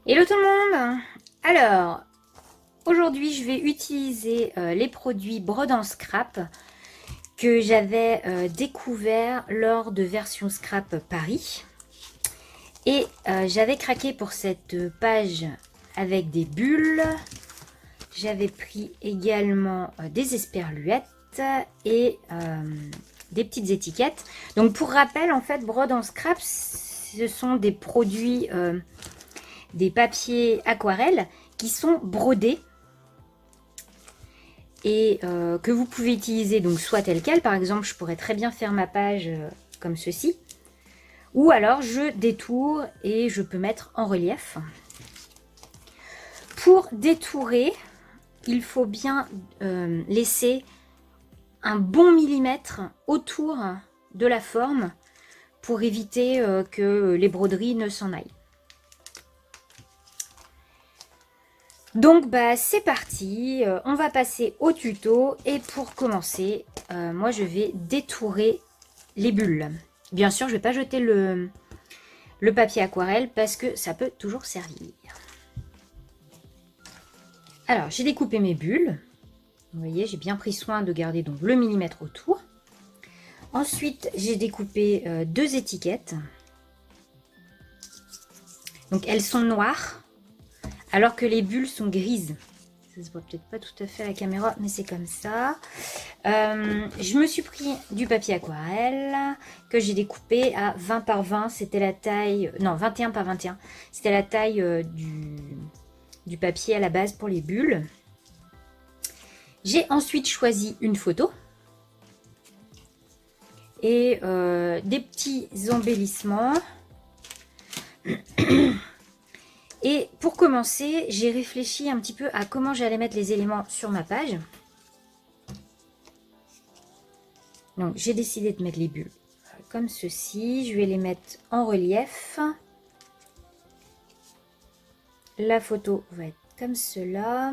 Hello tout le monde! Alors, aujourd'hui je vais utiliser les produits Brodant Scrap que j'avais découvert lors de Version Scrap Paris. Et j'avais craqué pour cette page avec des bulles. J'avais pris également des esperluettes et des petites étiquettes. Donc pour rappel, en fait, Brodant Scrap, ce sont des produits... des papiers aquarelles qui sont brodés et que vous pouvez utiliser donc soit tel quel. Par exemple, je pourrais très bien faire ma page comme ceci, ou alors je détourne et je peux mettre en relief. Pour détourer, il faut bien laisser un bon millimètre autour de la forme pour éviter que les broderies ne s'en aillent. Donc bah c'est parti, on va passer au tuto et pour commencer, moi je vais détourer les bulles. Bien sûr je ne vais pas jeter le papier aquarelle parce que ça peut toujours servir. Alors j'ai découpé mes bulles, vous voyez j'ai bien pris soin de garder donc le millimètre autour. Ensuite j'ai découpé deux étiquettes, donc elles sont noires alors que les bulles sont grises. Ça se voit peut-être pas tout à fait à la caméra, mais c'est comme ça. Je me suis pris du papier aquarelle que j'ai découpé à 20 par 20. C'était la taille... Non, 21 par 21. C'était la taille du papier à la base pour les bulles. J'ai ensuite choisi une photo. Et des petits embellissements. Et pour commencer, j'ai réfléchi un petit peu à comment j'allais mettre les éléments sur ma page. Donc j'ai décidé de mettre les bulles comme ceci. Je vais les mettre en relief. La photo va être comme cela.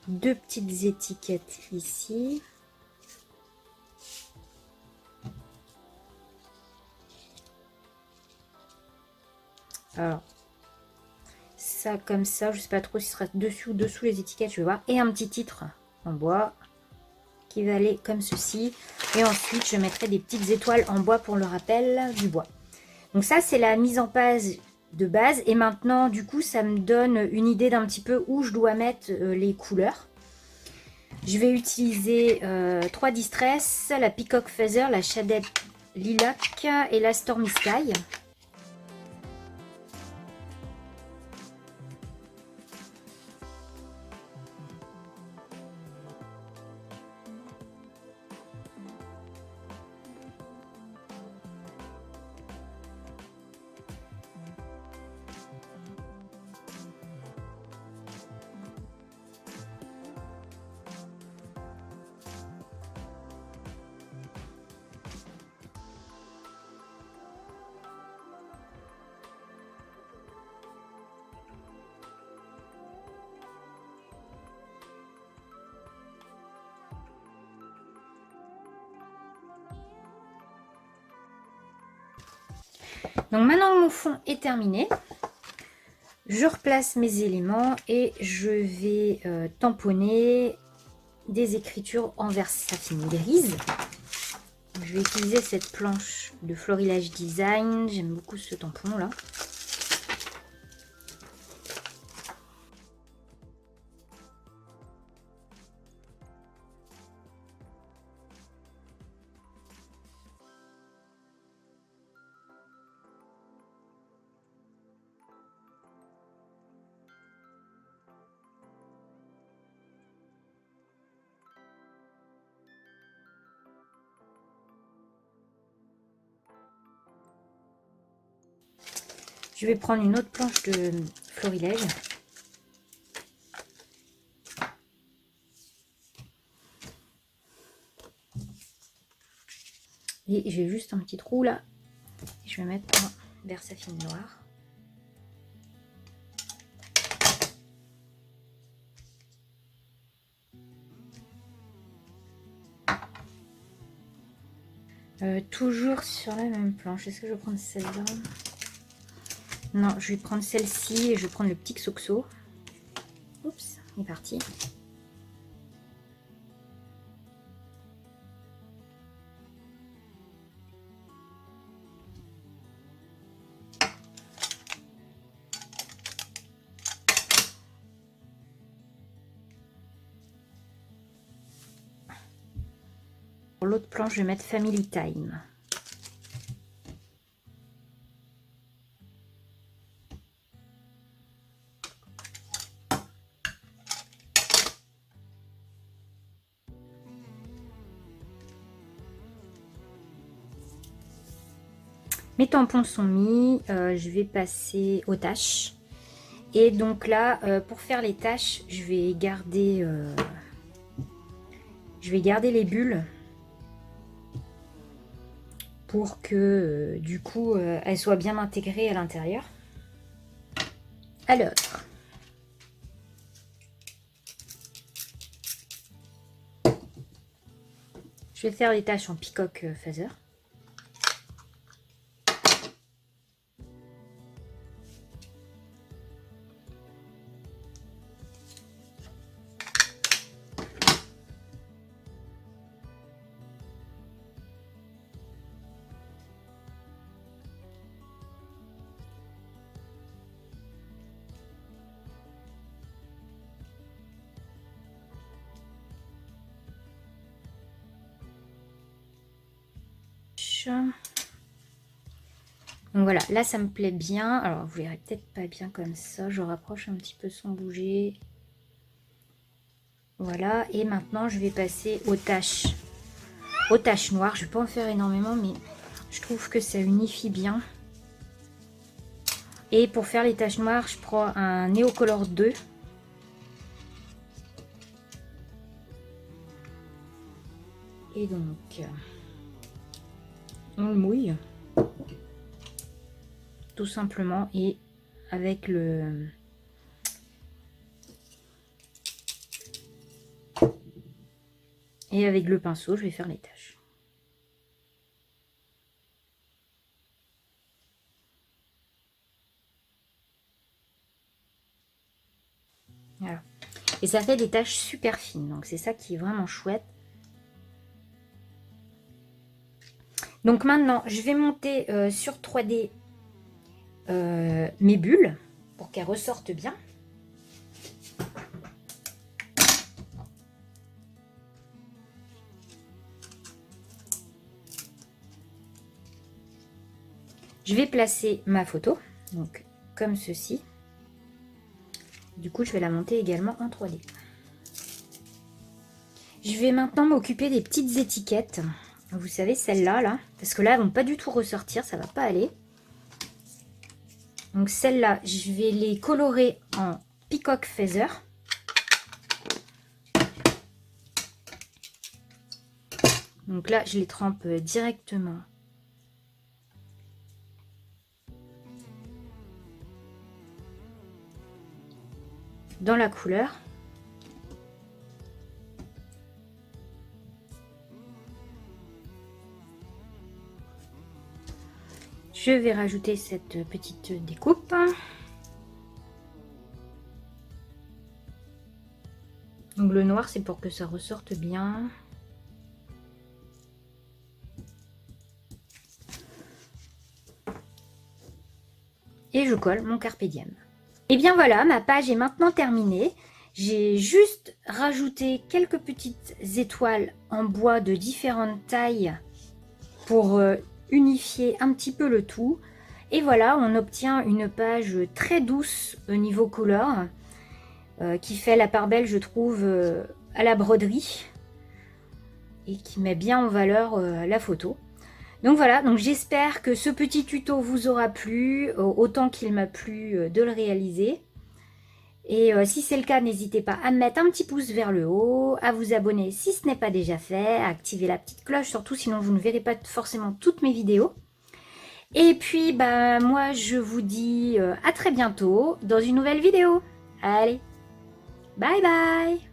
Deux petites étiquettes ici. Alors, ça comme ça, je sais pas trop si ce sera dessus ou dessous les étiquettes, je vais voir. Et un petit titre en bois qui va aller comme ceci. Et ensuite, je mettrai des petites étoiles en bois pour le rappel du bois. Donc ça, c'est la mise en page de base. Et maintenant, du coup, ça me donne une idée d'un petit peu où je dois mettre les couleurs. Je vais utiliser 3 Distress, la Peacock Feather, la Shaded Lilac et la Stormy Sky. Donc maintenant que mon fond est terminé, je replace mes éléments et je vais tamponner des écritures en Versafine grise. Je vais utiliser cette planche de Florilège Design. J'aime beaucoup ce tampon là. Je vais prendre une autre planche de Florilège. Et j'ai juste un petit trou là. Je vais mettre un Versafine noir. Toujours sur la même planche. Est-ce que je vais prendre celle-là? Non, je vais prendre celle-ci et je vais prendre le petit Xoxo. Oups, il est parti. Pour l'autre planche, je vais mettre Family Time. Mes tampons sont mis, je vais passer aux tâches. Et donc là, pour faire les tâches, je vais garder les bulles pour que du coup, elles soient bien intégrées à l'intérieur. Alors, je vais faire les tâches en Peacock Feather. Donc voilà, là ça me plaît bien. Alors vous verrez peut-être pas bien comme ça. Je rapproche un petit peu sans bouger. Voilà, et maintenant je vais passer aux tâches noires. Je vais pas en faire énormément, mais je trouve que ça unifie bien. Et pour faire les taches noires, je prends un Neocolor 2. Et donc, on le mouille. Tout simplement. Et avec le... Et avec le pinceau, je vais faire les taches. Voilà. Et ça fait des taches super fines. Donc c'est ça qui est vraiment chouette. Donc maintenant, je vais monter sur 3D mes bulles pour qu'elles ressortent bien. Je vais placer ma photo, donc comme ceci. Du coup, je vais la monter également en 3D. Je vais maintenant m'occuper des petites étiquettes. Vous savez, celles-là, là, parce que là, elles vont pas du tout ressortir, ça va pas aller. Donc celles-là, je vais les colorer en Peacock Feather. Donc là, je les trempe directement dans la couleur. Je vais rajouter cette petite découpe. Donc le noir, c'est pour que ça ressorte bien. Et je colle mon carpe diem. Et bien voilà, ma page est maintenant terminée. J'ai juste rajouté quelques petites étoiles en bois de différentes tailles pour unifier un petit peu le tout. Et voilà, on obtient une page très douce au niveau couleur qui fait la part belle, je trouve, à la broderie et qui met bien en valeur la photo. Donc voilà, donc j'espère que ce petit tuto vous aura plu, autant qu'il m'a plu de le réaliser. Et si c'est le cas, n'hésitez pas à mettre un petit pouce vers le haut, à vous abonner si ce n'est pas déjà fait, à activer la petite cloche, surtout sinon vous ne verrez pas forcément toutes mes vidéos. Et puis, bah, moi je vous dis à très bientôt dans une nouvelle vidéo. Allez, bye bye!